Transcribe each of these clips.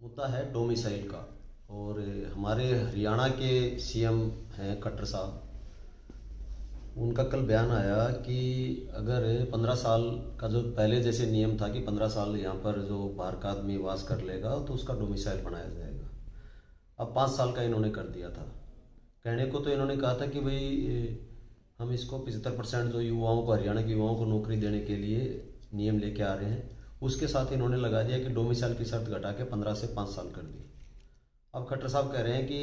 मुद्दा है डोमिसाइल का। और हमारे हरियाणा के सीएम हैं खट्टर साहब, उनका कल बयान आया कि अगर 15 साल का जो पहले जैसे नियम था कि 15 साल यहाँ पर जो बाहर का आदमी वास कर लेगा तो उसका डोमिसाइल बनाया जाएगा, अब 5 साल का इन्होंने कर दिया था। कहने को तो इन्होंने कहा था कि भाई हम इसको 75% जो युवाओं को, हरियाणा के युवाओं को नौकरी देने के लिए नियम लेके आ रहे हैं, उसके साथ इन्होंने लगा दिया कि डोमिसाइल की शर्त घटा के 15 से 5 साल कर दी। अब खट्टर साहब कह रहे हैं कि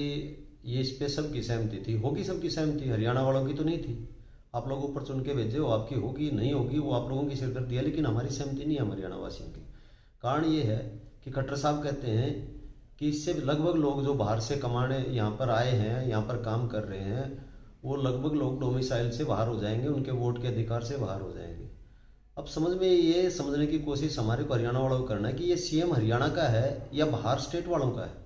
ये इस पे सबकी सहमति थी, होगी सबकी सहमति, हरियाणा वालों की तो नहीं थी। आप लोग ऊपर चुन के भेजे हो, आपकी होगी नहीं होगी वो आप लोगों की सिरदर्दी है, लेकिन हमारी सहमति नहीं है हरियाणा वासियों की। कारण ये है कि खट्टर साहब कहते हैं कि इससे लगभग लोग जो बाहर से कमाने यहाँ पर आए हैं, यहाँ पर काम कर रहे हैं, वो लगभग लोग डोमिसाइल से बाहर हो जाएंगे, उनके वोट के अधिकार से बाहर हो जाएंगे। अब समझ में ये समझने की कोशिश हमारे को हरियाणा वालों को करना है कि ये सीएम हरियाणा का है या बाहर स्टेट वालों का है।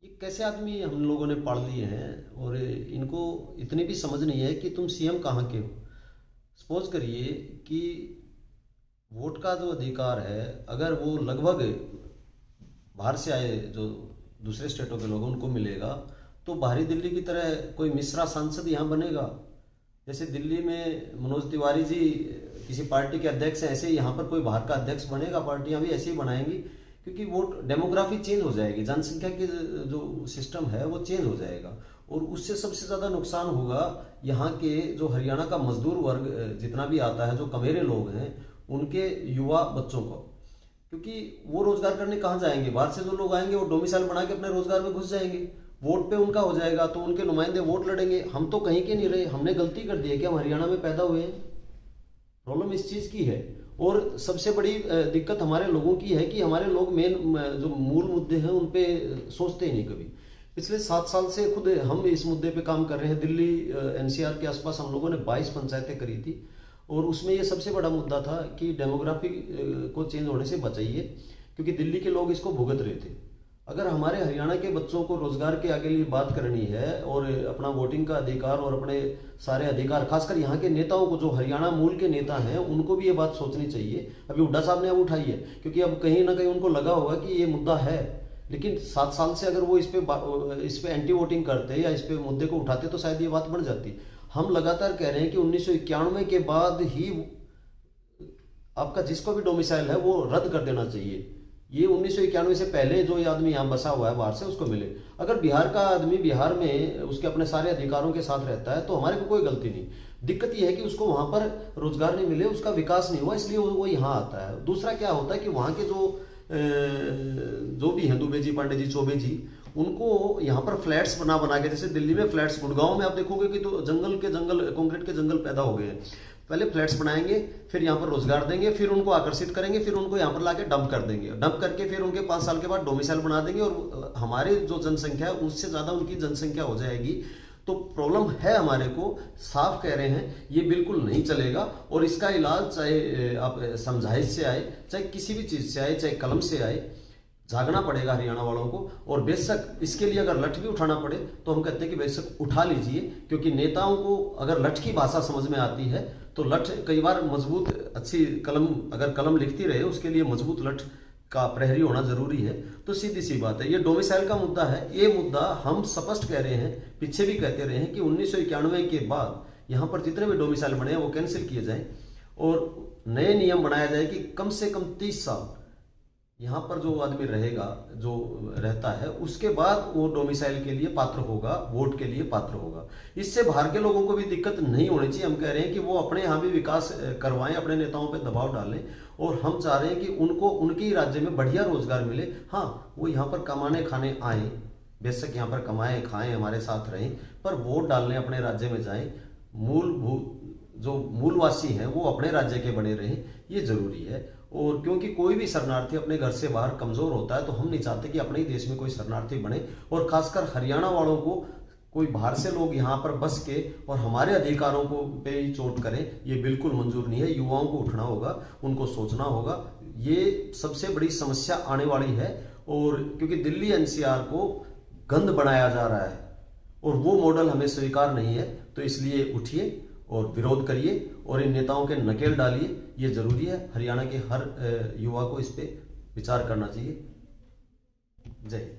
ये कैसे आदमी हम लोगों ने पाल लिए हैं और इनको इतनी भी समझ नहीं है कि तुम सीएम कहाँ के हो। सपोज करिए कि वोट का जो अधिकार है अगर वो लगभग बाहर से आए जो दूसरे स्टेटों के लोग उनको मिलेगा, तो बाहरी दिल्ली की तरह कोई मिश्रा सांसद यहाँ बनेगा। जैसे दिल्ली में मनोज तिवारी जी किसी पार्टी के अध्यक्ष हैं, ऐसे यहाँ पर कोई बाहर का अध्यक्ष बनेगा, पार्टियां भी ऐसे ही बनाएंगी, क्योंकि वोट डेमोग्राफी चेंज हो जाएगी, जनसंख्या के जो सिस्टम है वो चेंज हो जाएगा। और उससे सबसे ज्यादा नुकसान होगा यहाँ के जो हरियाणा का मजदूर वर्ग जितना भी आता है, जो कमेरे लोग हैं, उनके युवा बच्चों को, क्योंकि वो रोजगार करने कहाँ जाएंगे। बाहर से जो लोग आएंगे वो डोमिसाइल बना के अपने रोजगार में घुस जाएंगे, वोट पे उनका हो जाएगा, तो उनके नुमाइंदे वोट लड़ेंगे। हम तो कहीं के नहीं रहे, हमने गलती कर दी है कि हम हरियाणा में पैदा हुए हैं। प्रॉब्लम इस चीज की है। और सबसे बड़ी दिक्कत हमारे लोगों की है कि हमारे लोग मेन जो मूल मुद्दे हैं उन पे सोचते ही नहीं कभी। पिछले 7 साल से खुद हम इस मुद्दे पे काम कर रहे हैं। दिल्ली एनसीआर के आसपास हम लोगों ने 22 पंचायतें करी थी और उसमें ये सबसे बड़ा मुद्दा था कि डेमोग्राफी को चेंज होने से बचाइए, क्योंकि दिल्ली के लोग इसको भुगत रहे थे। अगर हमारे हरियाणा के बच्चों को रोजगार के आगे लिए बात करनी है और अपना वोटिंग का अधिकार और अपने सारे अधिकार, खासकर यहाँ के नेताओं को, जो हरियाणा मूल के नेता हैं, उनको भी ये बात सोचनी चाहिए। अभी हुड्डा साहब ने अब उठाई है, क्योंकि अब कहीं ना कहीं उनको लगा होगा कि ये मुद्दा है, लेकिन 7 साल से अगर वो इस पे एंटी वोटिंग करते या इस पे मुद्दे को उठाते तो शायद ये बात बढ़ जाती। हम लगातार कह रहे हैं कि 1991 के बाद ही आपका जिसको भी डोमिसाइल है वो रद्द कर देना चाहिए। ये 1991 से पहले जो ये आदमी यहाँ बसा हुआ है बाहर से, उसको मिले। अगर बिहार का आदमी बिहार में उसके अपने सारे अधिकारों के साथ रहता है तो हमारे को कोई गलती नहीं। दिक्कत ये है कि उसको वहां पर रोजगार नहीं मिले, उसका विकास नहीं हुआ, इसलिए वो यहाँ आता है। दूसरा क्या होता है कि वहां के जो भी हैं, दुबे जी, पांडे जी, चौबे जी, उनको यहाँ पर फ्लैट्स बना बना के, जैसे दिल्ली में फ्लैट्स, गुड़गांव में आप देखोगे कि तो जंगल के जंगल, कंक्रीट के जंगल पैदा हो गए हैं। पहले फ्लैट्स बनाएंगे, फिर यहाँ पर रोजगार देंगे, फिर उनको आकर्षित करेंगे, फिर उनको यहाँ पर लाके डंप कर देंगे, डंप करके फिर उनके 5 साल के बाद डोमिसाइल बना देंगे और हमारी जो जनसंख्या है उससे ज्यादा उनकी जनसंख्या हो जाएगी। तो प्रॉब्लम है हमारे को, साफ कह रहे हैं, ये बिल्कुल नहीं चलेगा। और इसका इलाज चाहे आप समझाइश से आए, चाहे किसी भी चीज से आए, चाहे कलम से आए, जागना पड़ेगा हरियाणा वालों को। और बेशक इसके लिए अगर लठ भी उठाना पड़े तो हम कहते हैं कि बेशक उठा लीजिए, क्योंकि नेताओं को अगर लठ की भाषा समझ में आती है तो लठ कई बार मजबूत, अच्छी कलम अगर कलम लिखती रहे उसके लिए मजबूत लठ का प्रहरी होना जरूरी है। तो सीधी सी बात है, ये डोमिसाइल का मुद्दा है। ये मुद्दा हम स्पष्ट कह रहे हैं, पीछे भी कहते रहे हैं कि 1991 के बाद यहाँ पर जितने भी डोमिसाइल बने हैं वो कैंसिल किए जाएं और नए नियम बनाया जाए कि कम से कम 30 साल यहाँ पर जो आदमी रहेगा, जो रहता है, उसके बाद वो डोमिसाइल के लिए पात्र होगा, वोट के लिए पात्र होगा। इससे बाहर के लोगों को भी दिक्कत नहीं होनी चाहिए। हम कह रहे हैं कि वो अपने यहाँ भी विकास करवाएं, अपने नेताओं पे दबाव डालें, और हम चाह रहे हैं कि उनको उनके ही राज्य में बढ़िया रोजगार मिले। हाँ, वो यहाँ पर कमाने खाने आए, बेशक यहाँ पर कमाएं खाएं, हमारे साथ रहें, पर वोट डालने अपने राज्य में जाएं। जो मूलवासी हैं वो अपने राज्य के बने रहें, ये जरूरी है। और क्योंकि कोई भी शरणार्थी अपने घर से बाहर कमजोर होता है, तो हम नहीं चाहते कि अपने ही देश में कोई शरणार्थी बने। और खासकर हरियाणा वालों को कोई बाहर से लोग यहाँ पर बस के और हमारे अधिकारों को पे ही चोट करें, ये बिल्कुल मंजूर नहीं है। युवाओं को उठना होगा, उनको सोचना होगा, ये सबसे बड़ी समस्या आने वाली है। और क्योंकि दिल्ली एनसीआर को गंद बनाया जा रहा है और वो मॉडल हमें स्वीकार नहीं है, तो इसलिए उठिए और विरोध करिए और इन नेताओं के नकेल डालिए, ये जरूरी है। हरियाणा के हर युवा को इस पे विचार करना चाहिए। जय हिंद।